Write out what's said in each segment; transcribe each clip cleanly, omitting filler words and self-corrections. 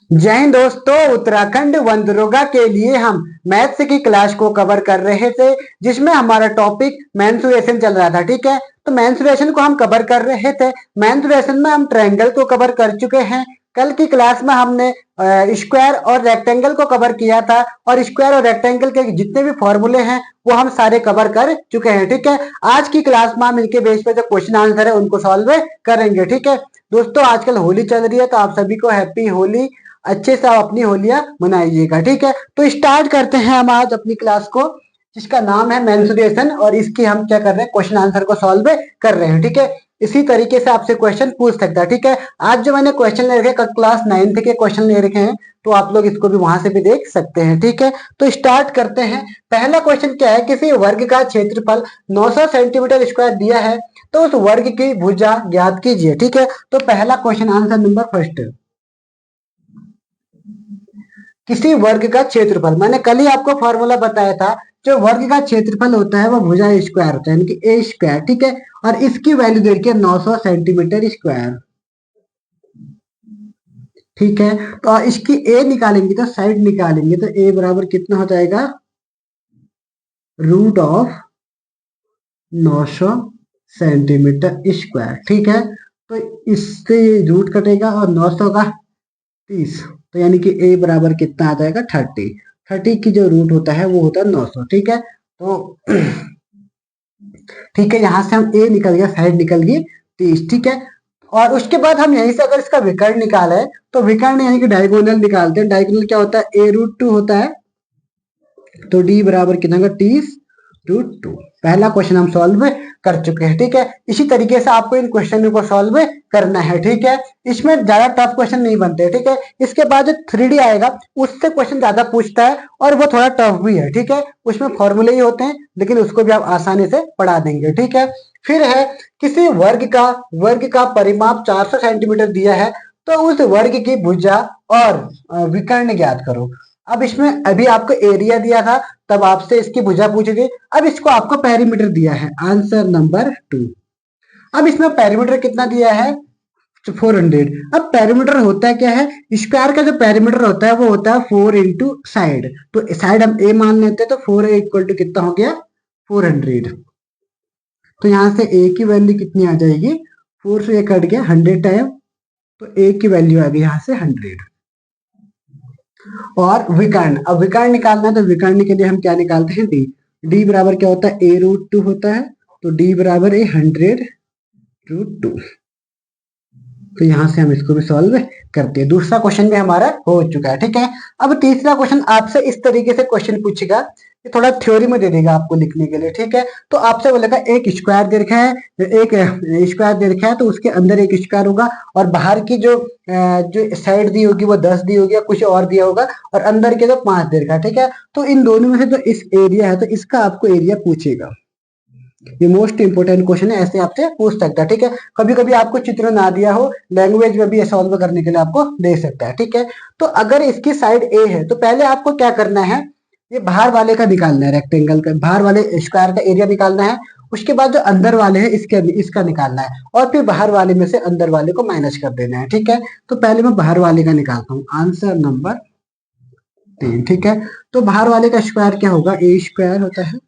जय हिंद दोस्तों। उत्तराखंड वन दरोगा के लिए हम मैथ्स की क्लास को कवर कर रहे थे, जिसमें हमारा टॉपिक मेंसुरेशन चल रहा था। ठीक है, तो मेंसुरेशन को हम कवर कर रहे थे। मेंसुरेशन में हम ट्रायंगल को कवर कर चुके हैं। कल की क्लास में हमने स्क्वायर और रेक्टेंगल को कवर किया था, और स्क्वायर और रेक्टेंगल के जितने भी फॉर्मूले हैं वो हम सारे कवर कर चुके हैं। ठीक है, आज की क्लास में हम इनके बेस पे जो क्वेश्चन आंसर है उनको सॉल्व करेंगे। ठीक है दोस्तों, आजकल होली चल रही है, तो आप सभी को हैप्पी होली। अच्छे से आप अपनी होलियां मनाइएगा। ठीक है, तो स्टार्ट करते हैं हम आज अपनी क्लास को, जिसका नाम है मेंसुरेशन, और इसकी हम क्या कर रहे हैं, क्वेश्चन आंसर को सॉल्व कर रहे हैं। ठीक है, इसी तरीके से आपसे क्वेश्चन पूछ सकता है। ठीक है, आज जो मैंने क्वेश्चन ले रखे क्लास 9th के क्वेश्चन ले रखे हैं, तो आप लोग इसको भी वहां से भी देख सकते हैं। ठीक है, तो स्टार्ट करते हैं। पहला क्वेश्चन क्या है, किसी वर्ग का क्षेत्रफल 900 सेंटीमीटर स्क्वायर दिया है, तो उस वर्ग की भुजा ज्ञात कीजिए। ठीक है, तो पहला क्वेश्चन आंसर नंबर फर्स्ट, किसी वर्ग का क्षेत्रफल, मैंने कल ही आपको फॉर्मूला बताया था, जो वर्ग का क्षेत्रफल होता है वो भुजा स्क्वायर होता है, यानी कि ए स्क्वायर। ठीक है, और इसकी वैल्यू देखिए 900 सेंटीमीटर स्क्वायर। ठीक है, तो इसकी ए निकालेंगे तो साइड निकालेंगे तो ए बराबर कितना हो जाएगा, रूट ऑफ 900 सेंटीमीटर स्क्वायर। ठीक है, तो इससे रूट कटेगा और 900 का 30, तो यानी कि ए बराबर कितना आ जाएगा 30। 30 की जो रूट होता है वो होता है 900। ठीक है, तो ठीक है, यहां से हम ए निकल गया, साइड निकल गई 30। ठीक है, और उसके बाद हम यहीं से अगर इसका विकर्ण निकाला है, तो विकर्ण यानी कि डायगोनल निकालते हैं। डायगोनल क्या होता है, ए रूट 2 होता है, तो डी बराबर कितना होगा 30 रूट 2। पहला क्वेश्चन हम सॉल्व कर चुके हैं। ठीक है, इसी तरीके से आपको इन क्वेश्चन को सॉल्व करना है। ठीक है, इसमें ज्यादा टफ क्वेश्चन नहीं बनते। ठीक है, इसके बाद जो 3D आएगा उससे क्वेश्चन ज्यादा पूछता है, और वो थोड़ा टफ भी है। ठीक है, उसमें फॉर्मूले ही होते हैं, लेकिन उसको भी आप आसानी से पढ़ा देंगे। ठीक है, फिर है किसी वर्ग का परिमाप 400 सेंटीमीटर दिया है, तो उस वर्ग की भुजा और विकर्ण ज्ञात करो। अब इसमें अभी आपको एरिया दिया था, तब आपसे इसकी भुजा पूछी थी। अब इसको आपको पेरीमीटर दिया है, आंसर नंबर 2। अब इसमें पेरीमीटर कितना दिया है, 400। अब पेरीमीटर होता है क्या है, स्क्वायर का जो पेरीमीटर होता है वो होता है 4 इंटू साइड। तो साइड हम ए मान लेते हैं, तो 4 इक्वल टू कितना हो गया 400। तो यहां से ए की वैल्यू कितनी आ जाएगी, 4 से ये कट गया 100 टाइम, तो ए की वैल्यू आ गई यहां से 100। और विकर्ण, अब विकर्ण निकालना है, तो विकर्ण के लिए हम क्या निकालते हैं, डी। डी बराबर क्या होता है, ए रूट 2 होता है, तो डी बराबर ए 100 रूट 2। तो यहां से हम इसको भी सॉल्व करते हैं। दूसरा क्वेश्चन भी हमारा हो चुका है। ठीक है, अब तीसरा क्वेश्चन आपसे इस तरीके से क्वेश्चन पूछेगा, ये थोड़ा थ्योरी में दे देगा आपको लिखने के लिए। ठीक है, तो आपसे बोलेगा एक स्क्वायर दे रखा है, एक स्क्वायर दे रखा है, तो उसके अंदर एक स्क्वायर होगा, और बाहर की जो साइड दी होगी वो 10 दी होगी, या कुछ और दिया होगा, और अंदर के जो 5 दे रखा है। ठीक है, तो इन दोनों में से जो इस एरिया है, तो इसका आपको एरिया पूछेगा। ये मोस्ट इंपोर्टेंट क्वेश्चन है, ऐसे आपसे पूछ सकता है। ठीक है, कभी कभी आपको चित्र ना दिया हो, लैंग्वेज में भी सॉल्व करने के लिए आपको दे सकता है। ठीक है, तो अगर इसकी साइड ए है, तो पहले आपको क्या करना है, ये बाहर वाले का निकालना है, रेक्टेंगल का बाहर वाले स्क्वायर का एरिया निकालना है। उसके बाद जो अंदर वाले हैं इसका निकालना है, और फिर बाहर वाले में से अंदर वाले को माइनस कर देना है। ठीक है, तो पहले मैं बाहर वाले का निकालता हूँ, आंसर नंबर 3। ठीक है, तो बाहर वाले का स्क्वायर क्या होगा, ए स्क्वायर होता है,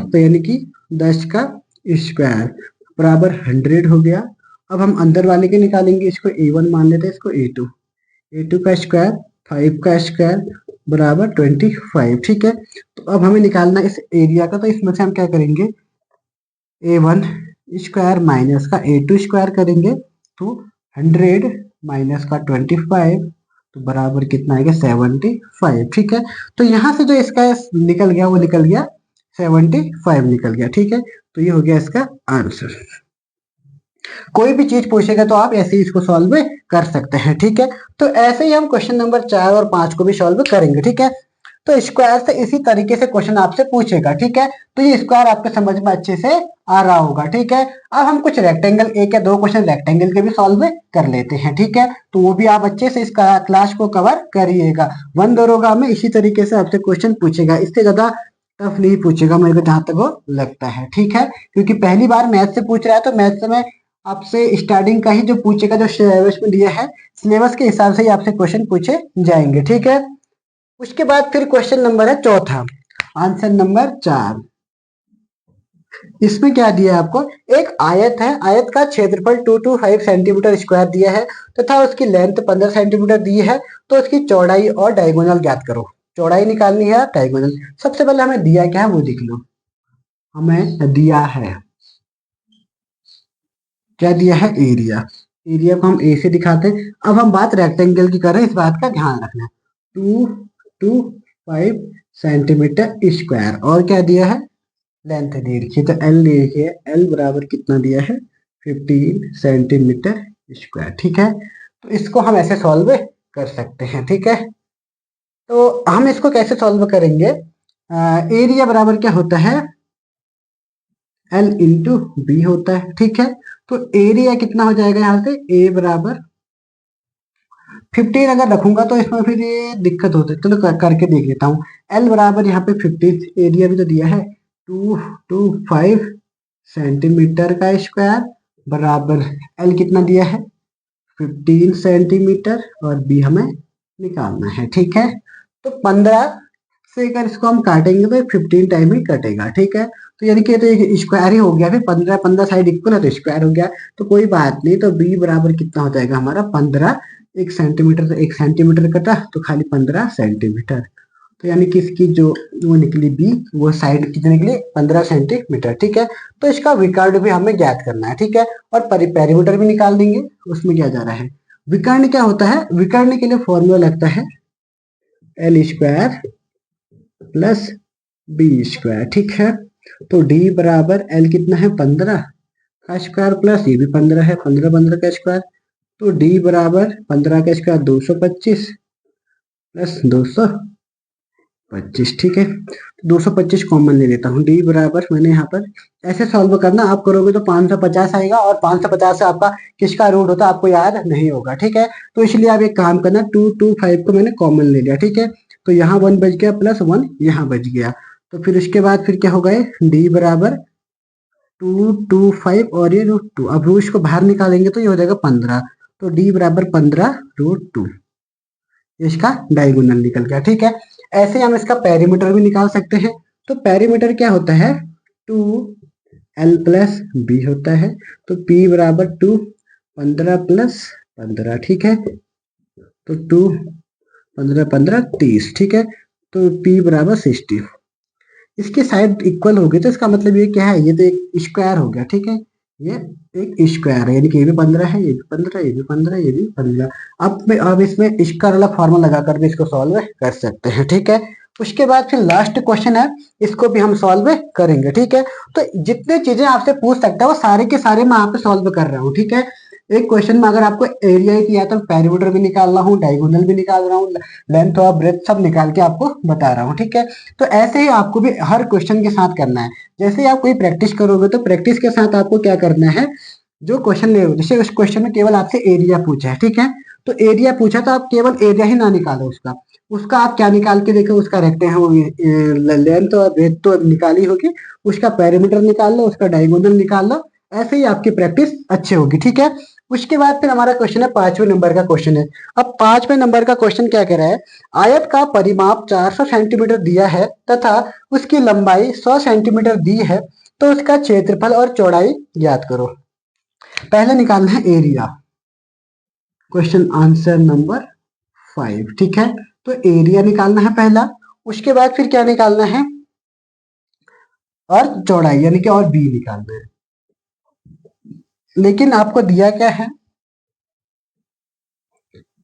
तो यानी कि 10 का स्क्वायर बराबर 100 हो गया। अब हम अंदर वाले के निकालेंगे, इसको a1 मान लेते हैं, इसको a2। a2 का स्क्वायर 5 का स्क्वायर बराबर 25। ठीक है, तो अब हमें निकालना इस एरिया का, तो इसमें से हम क्या करेंगे, a1 स्क्वायर माइनस का a2 स्क्वायर करेंगे, तो 100 माइनस का 25, तो बराबर कितना आएगा 75। ठीक है, तो यहां से जो इसका निकल गया वो निकल गया 75 निकल गया। ठीक है, तो ये हो गया इसका आंसर। कोई भी चीज पूछेगा तो आप ऐसे ही इसको सॉल्व कर सकते हैं। ठीक है, तो ऐसे ही हम क्वेश्चन नंबर 4 और 5 को भी सॉल्व करेंगे। ठीक है, तो स्क्वायर से इसी तरीके से क्वेश्चन आपसे पूछेगा। ठीक है, तो ये स्क्वायर आपके समझ में अच्छे से आ रहा होगा। ठीक है, अब हम कुछ रेक्टेंगल, एक या दो क्वेश्चन रेक्टेंगल के भी सॉल्व कर लेते हैं। ठीक है, तो वो भी आप अच्छे से इस क्लास को कवर करिएगा। वन दरोगा में इसी तरीके से आपसे क्वेश्चन पूछेगा, इससे ज्यादा टफ नहीं पूछेगा मेरे को जहां तक वो लगता है। ठीक है, क्योंकि पहली बार मैथ से पूछ रहा है, तो मैथ में आपसे स्टार्टिंग का ही जो पूछेगा, जो सिलेबस में दिया है, सिलेबस के हिसाब से ही आपसे क्वेश्चन पूछे जाएंगे, ठीक है। उसके बाद फिर क्वेश्चन नंबर है चौथा, आंसर नंबर 4। इसमें क्या दिया है आपको, एक आयत है, आयत का क्षेत्रफल 225 सेंटीमीटर स्क्वायर दिया है तथा उसकी लेंथ 15 सेंटीमीटर दी है, तो उसकी चौड़ाई और डायगोनल ज्ञात करो। चौड़ाई निकालनी है, डायगोनल। सबसे पहले हमें दिया क्या है वो देख लो। हमें दिया है, क्या दिया है, एरिया। एरिया को हम ए से दिखाते हैं। अब हम बात रेक्टेंगल की कर रहे हैं, इस बात का ध्यान रखना। 225 सेंटीमीटर स्क्वायर, और क्या दिया है, लेंथ दे रखी है। तो एल दे रखी है, एल बराबर कितना दिया है, 15 सेंटीमीटर स्क्वायर, ठीक है। तो इसको हम ऐसे सॉल्व कर सकते हैं, ठीक है। तो हम इसको कैसे सॉल्व करेंगे, एरिया बराबर क्या होता है, एल इंटू बी होता है, ठीक है। तो एरिया कितना हो जाएगा यहाँ से, ए बराबर 15 अगर रखूंगा तो इसमें फिर ये दिक्कत होता है, चलो करके देख लेता हूँ। एल बराबर यहाँ पे 15, एरिया भी तो दिया है 225 सेंटीमीटर का स्क्वायर बराबर एल कितना दिया है, 15 सेंटीमीटर, और बी हमें निकालना है, ठीक है। तो 15 से अगर इसको हम काटेंगे तो 15 टाइम ही कटेगा, ठीक है। तो यानी कि तो एक स्क्वायर ही हो गया, फिर 15 15 साइड इक्वल है तो स्क्वायर हो गया, तो कोई बात नहीं। तो बी बराबर कितना हो जाएगा हमारा 15, 1 सेंटीमीटर से 1 सेंटीमीटर कटा तो खाली 15 सेंटीमीटर। तो यानी कि इसकी जो वो निकली बी, वो साइड कितनी निकली, 15 सेंटीमीटर, ठीक है। तो इसका विकर्ण भी हमें ज्ञात करना है, ठीक है। और पेरीमीटर भी निकाल देंगे, उसमें क्या जा रहा है। विकर्ण क्या होता है, विकर्ण के लिए फॉर्मूला लगता है L square plus B square, ठीक है। तो डी बराबर एल कितना है, 15 का स्क्वायर प्लस ये भी 15 है, 15 15 का स्क्वायर। तो डी बराबर 15 का स्क्वायर 225 प्लस 225, ठीक है। 225 कॉमन ले लेता हूँ, डी बराबर मैंने यहाँ पर ऐसे सॉल्व करना, आप करोगे तो 550 आएगा, और 550 से आपका किसका रूट होता है आपको याद नहीं होगा, ठीक है। तो इसलिए आप एक काम करना, 225 को मैंने कॉमन ले लिया, ठीक है। तो यहाँ 1 बच गया प्लस 1 यहाँ बच गया। तो फिर उसके बाद फिर क्या हो गए, डी बराबर 225 और ये √2, अब रूट को बाहर निकालेंगे तो ये हो जाएगा 15। तो डी बराबर 15√2, इसका डायगोनल निकल गया, ठीक है। ऐसे हम इसका पेरीमीटर भी निकाल सकते हैं। तो पेरीमीटर क्या होता है, 2l प्लस बी होता है। तो p बराबर 2, 15 प्लस 15, ठीक है। तो 2 15 15 30, ठीक है। तो p बराबर 60। इसकी साइड इक्वल होगी तो इसका मतलब ये क्या है, ये तो एक स्क्वायर हो गया, ठीक है। ये एक स्क्वायर है, यानी कि ये भी 15 है, ये भी 15, ये भी 15, ये भी 15। अब इसमें इसका वाला फॉर्मूला लगाकर भी इसको सॉल्व कर सकते हैं, ठीक है। उसके बाद फिर लास्ट क्वेश्चन है, इसको भी हम सॉल्व करेंगे, ठीक है। तो जितने चीजें आपसे पूछ सकता है वो सारे के सारे मैं यहाँ पे सॉल्व कर रहा हूँ, ठीक है। एक क्वेश्चन में अगर आपको एरिया ही दिया तो पेरीमीटर भी निकाल रहा हूँ, डायगोनल भी निकाल रहा हूँ, लेंथ और ब्रेथ सब निकाल के आपको बता रहा हूँ, ठीक है। तो ऐसे ही आपको भी हर क्वेश्चन के साथ करना है। जैसे ही आप कोई प्रैक्टिस करोगे तो प्रैक्टिस के साथ आपको क्या करना है, जो क्वेश्चन ले, जैसे उस क्वेश्चन में केवल आपसे एरिया पूछा है, ठीक है। तो एरिया पूछा तो आप केवल एरिया ही ना निकालो, उसका उसका आप क्या निकाल के देखो, उसका रेक्टेंगल लेंथ और ब्रेथ तो निकाली होगी, उसका पेरीमीटर निकाल लो, उसका डायगोनल निकाल लो। ऐसे ही आपकी प्रैक्टिस अच्छी होगी, ठीक है। उसके बाद फिर हमारा क्वेश्चन है 5वें नंबर का क्वेश्चन है। अब 5वें नंबर का क्वेश्चन क्या कह रहा है, आयत का परिमाप 400 सेंटीमीटर दिया है तथा उसकी लंबाई 100 सेंटीमीटर दी है, तो उसका क्षेत्रफल और चौड़ाई ज्ञात करो। पहले निकालना है एरिया, क्वेश्चन आंसर नंबर 5, ठीक है। तो एरिया निकालना है पहला, उसके बाद फिर क्या निकालना है, और चौड़ाई यानी कि और बी निकालना है। लेकिन आपको दिया क्या है,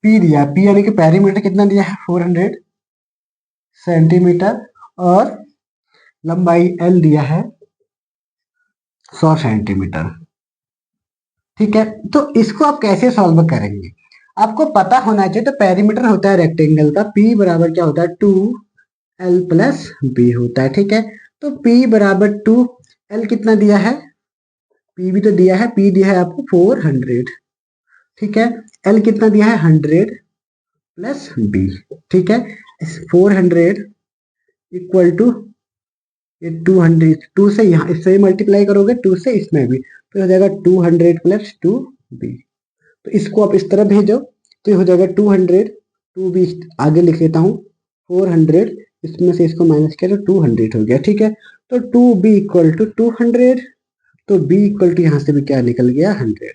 पी दिया, पी यानी कि पेरीमीटर कितना दिया है, 400 सेंटीमीटर, और लंबाई एल दिया है 100 सेंटीमीटर, ठीक है। तो इसको आप कैसे सॉल्व करेंगे, आपको पता होना चाहिए। तो पेरीमीटर होता है रेक्टेंगल का, पी बराबर क्या होता है, 2l प्लस बी होता है, ठीक है। तो p बराबर 2l कितना दिया है, p भी तो दिया है, p दिया है आपको 400, ठीक है। l कितना दिया है, 100 प्लस b, ठीक है। 400 इक्वल टू ये 200 2 से यहाँ इससे मल्टीप्लाई करोगे, 2 से इसमें भी, तो हो जाएगा 200 प्लस 2b। तो इसको आप इस तरह भेजो, तो ये हो जाएगा 200, 2b आगे लिख लेता हूँ, 400, इसमें से इसको माइनस किया तो 200 हो गया, ठीक है। तो 2b इक्वल टू 200, तो b इक्वल टू यहाँ से भी क्या निकल गया 100।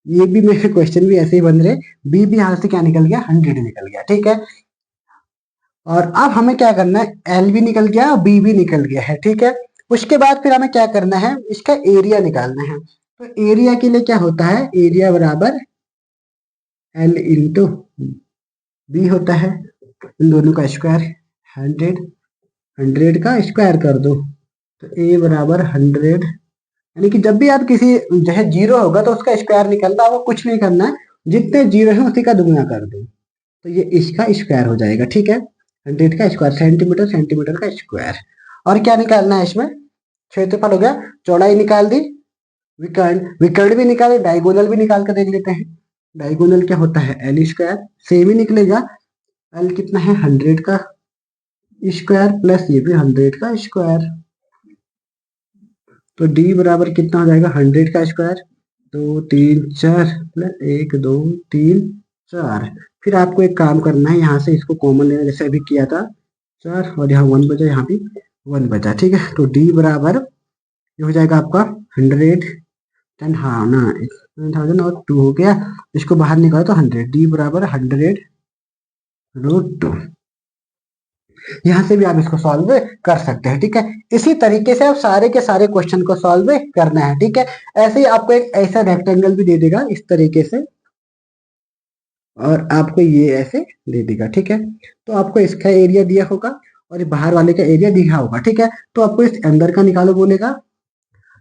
ये भी मेरे क्वेश्चन भी ऐसे ही बन रहे, b भी यहाँ से क्या निकल गया 100 निकल गया, ठीक है। और अब हमें क्या करना है, एल भी निकल गया और बी भी निकल गया है, ठीक है। उसके बाद फिर हमें क्या करना है, इसका एरिया निकालना है। तो एरिया के लिए क्या होता है, एरिया बराबर एल इंटू बी होता है, इन दोनों का स्क्वायर, 100 100 का स्क्वायर कर दो, तो ए बराबर 100। यानी कि जब भी आप किसी जो है जीरो होगा तो उसका स्क्वायर निकलना, वो कुछ नहीं करना है, जितने जीरो है उसी का दुगुना कर दो, तो ये इसका स्क्वायर हो जाएगा, ठीक है। 100 का स्क्वायर, सेंटीमीटर सेंटीमीटर का स्क्वायर। और क्या निकालना है इसमें, क्षेत्रफल हो गया, चौड़ाई निकाल दी, विकर्ण विकर्ण भी निकाले, डायगोनल भी निकाल कर देख लेते हैं। डायगोनल क्या होता है, एल स्क्वायर, सेम ही निकलेगा, एल कितना है 100 का स्क्वायर प्लस ये भी 100 का स्क्वायर, तो डी बराबर कितना हो जाएगा 100 का स्क्वायर, 2 3 4 प्लस 1 2 3 4। फिर आपको एक काम करना है, यहाँ से इसको कॉमन लेना जैसे अभी किया था, 4 और यहाँ 1 बचा, यहाँ भी 1 बचा, ठीक है। तो डी बराबर ये हो जाएगा आपका 100 10, हाँ ना 1000 और 2 हो गया, इसको बाहर निकालो तो 100, डी बराबर 100√2। यहाँ से भी आप इसको सॉल्व कर सकते हैं, ठीक है। इसी तरीके से आप सारे के सारे क्वेश्चन को सॉल्व करना है, ठीक है। ऐसे ही आपको एक ऐसा रेक्टेंगल भी दे देगा इस तरीके से, और आपको ये ऐसे दे देगा, ठीक है। तो आपको इसका एरिया दिया होगा और बाहर वाले का एरिया दिखा होगा, ठीक है। तो आपको इस अंदर का निकालो बोलेगा,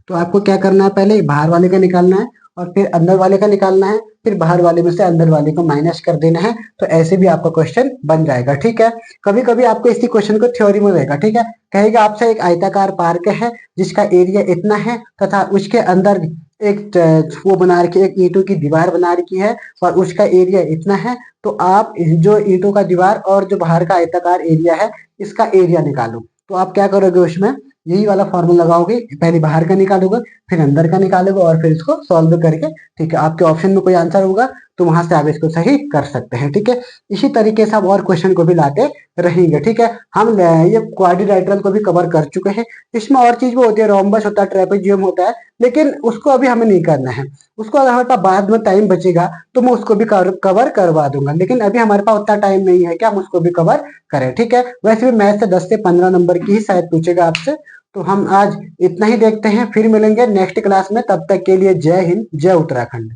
तो आपको क्या करना है, पहले बाहर वाले का निकालना है और फिर अंदर वाले का निकालना है, फिर बाहर वाले में से अंदर वाले को माइनस कर देना है, तो ऐसे भी आपका क्वेश्चन बन जाएगा, ठीक है। कभी कभी आपको इसी क्वेश्चन को थ्योरी में रहेगा, ठीक है, कहेगा आपसे एक आयताकार पार्क है जिसका एरिया इतना है तथा उसके अंदर एक वो बना रखी है, एक ईंटों की दीवार बना रखी है और उसका एरिया इतना है, तो आप जो ईंटों का दीवार और जो बाहर का आयताकार एरिया है इसका एरिया निकालो। तो आप क्या करोगे, उसमें यही वाला फॉर्मूला लगाओगे, पहले बाहर का निकालोगे फिर अंदर का निकालोगे और फिर इसको सॉल्व करके, ठीक है, आपके ऑप्शन में कोई आंसर होगा तो वहां से आप इसको सही कर सकते हैं, ठीक है। इसी तरीके से आप और क्वेश्चन को भी लाते रहेंगे, ठीक है। हम ये क्वाड्रिलेटरल को भी कवर कर चुके हैं, इसमें और चीज भी होती है, रोम्बस होता है, ट्रेपेजियम होता है, लेकिन उसको अभी हमें नहीं करना है। उसको अगर हमारे पास बाद में टाइम बचेगा तो मैं उसको भी कवर करवा दूंगा, लेकिन अभी हमारे पास उतना टाइम नहीं है कि हम उसको भी कवर करें, ठीक है। वैसे भी मैथ से 10 से 15 नंबर की ही शायद पूछेगा आपसे। तो हम आज इतना ही देखते हैं, फिर मिलेंगे नेक्स्ट क्लास में, तब तक के लिए जय हिंद जय उत्तराखंड।